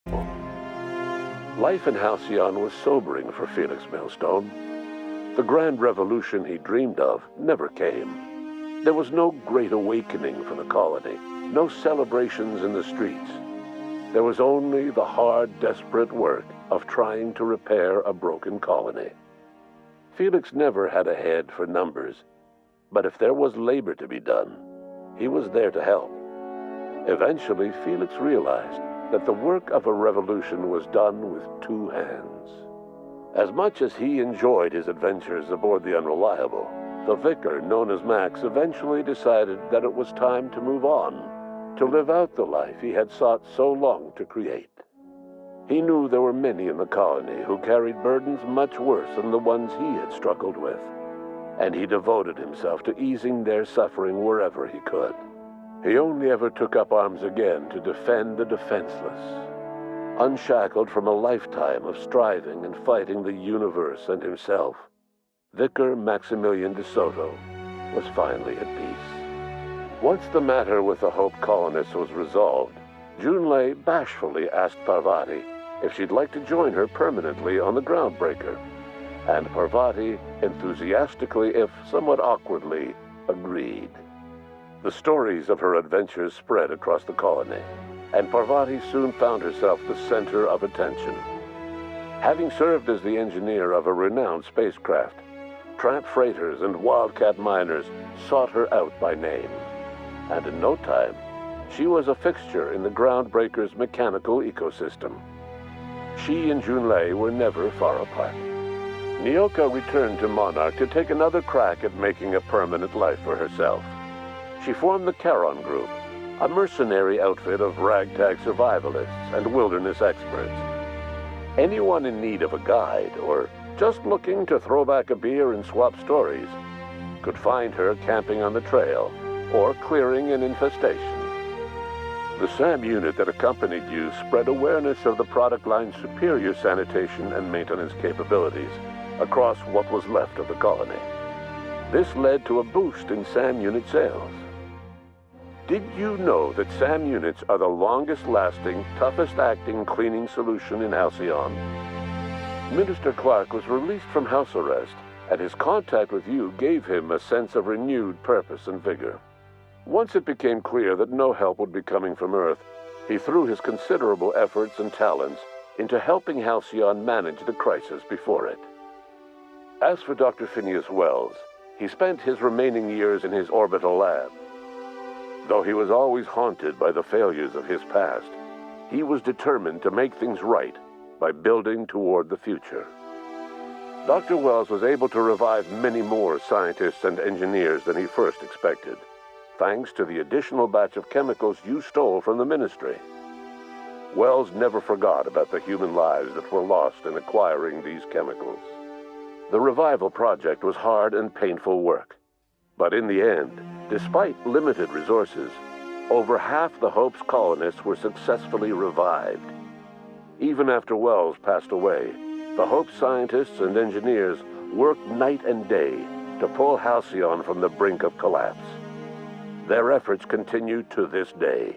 Life in Halcyon was sobering for Felix Millstone. The grand revolution he dreamed of never came. There was no great awakening for the colony, no celebrations in the streets. There was only the hard, desperate work of trying to repair a broken colony. Felix never had a head for numbers, but if there was labor to be done, he was there to help. Eventually, Felix realized that the work of a revolution was done with two hands. As much as he enjoyed his adventures aboard the Unreliable, the vicar, known as Max, eventually decided that it was time to move on, to live out the life he had sought so long to create. He knew there were many in the colony who carried burdens much worse than the ones he had struggled with, and he devoted himself to easing their suffering wherever he could. He only ever took up arms again to defend the defenseless. Unshackled from a lifetime of striving and fighting the universe and himself, Vicar Maximilian de Soto was finally at peace. Once the matter with the Hope colonists was resolved, Junlei bashfully asked Parvati if she'd like to join her permanently on the Groundbreaker, and Parvati enthusiastically, if somewhat awkwardly, agreed. The stories of her adventures spread across the colony, and Parvati soon found herself the center of attention. Having served as the engineer of a renowned spacecraft, tramp freighters and wildcat miners sought her out by name, and in no time, she was a fixture in the Groundbreaker's mechanical ecosystem. She and Junlei were never far apart. Nyoka returned to Monarch to take another crack at making a permanent life for herself. She formed the Charon Group, a mercenary outfit of ragtag survivalists and wilderness experts. Anyone in need of a guide, or just looking to throw back a beer and swap stories, could find her camping on the trail or clearing an infestation. The SAM unit that accompanied you spread awareness of the product line's superior sanitation and maintenance capabilities across what was left of the colony. This led to a boost in SAM unit sales. Did you know that SAM units are the longest-lasting, toughest-acting cleaning solution in Halcyon? Minister Clark was released from house arrest, and his contact with you gave him a sense of renewed purpose and vigor. Once it became clear that no help would be coming from Earth, he threw his considerable efforts and talents into helping Halcyon manage the crisis before it. As for Dr. Phineas Wells, he spent his remaining years in his orbital lab. Though he was always haunted by the failures of his past, he was determined to make things right by building toward the future. Dr. Wells was able to revive many more scientists and engineers than he first expected, thanks to the additional batch of chemicals you stole from the ministry. Wells never forgot about the human lives that were lost in acquiring these chemicals. The revival project was hard and painful work, but in the end, despite limited resources, over half the Hope's colonists were successfully revived. Even after Wells passed away, the Hope scientists and engineers worked night and day to pull Halcyon from the brink of collapse. Their efforts continue to this day,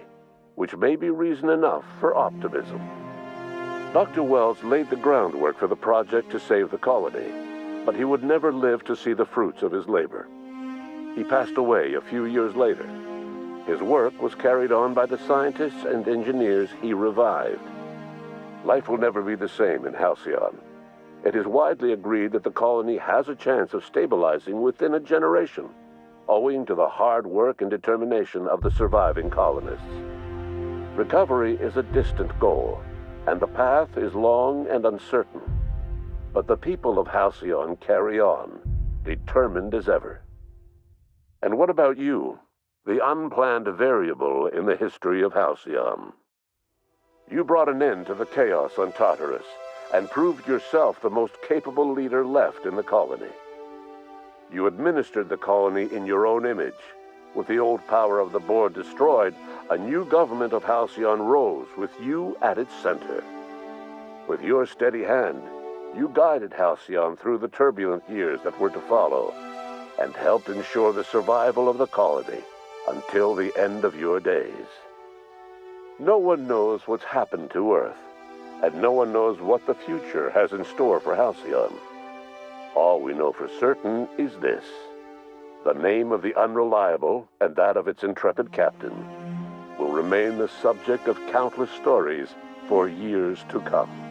which may be reason enough for optimism. Dr. Wells laid the groundwork for the project to save the colony, but he would never live to see the fruits of his labor. He passed away a few years later. His work was carried on by the scientists and engineers he revived. Life will never be the same in Halcyon. It is widely agreed that the colony has a chance of stabilizing within a generation, owing to the hard work and determination of the surviving colonists. Recovery is a distant goal, and the path is long and uncertain. But the people of Halcyon carry on, determined as ever. And what about you, the unplanned variable in the history of Halcyon? You brought an end to the chaos on Tartarus and proved yourself the most capable leader left in the colony. You administered the colony in your own image. With the old power of the board destroyed, a new government of Halcyon rose with you at its center. With your steady hand, you guided Halcyon through the turbulent years that were to follow, and helped ensure the survival of the colony until the end of your days. No one knows what's happened to Earth, and no one knows what the future has in store for Halcyon. All we know for certain is this: the name of the Unreliable and that of its intrepid captain will remain the subject of countless stories for years to come.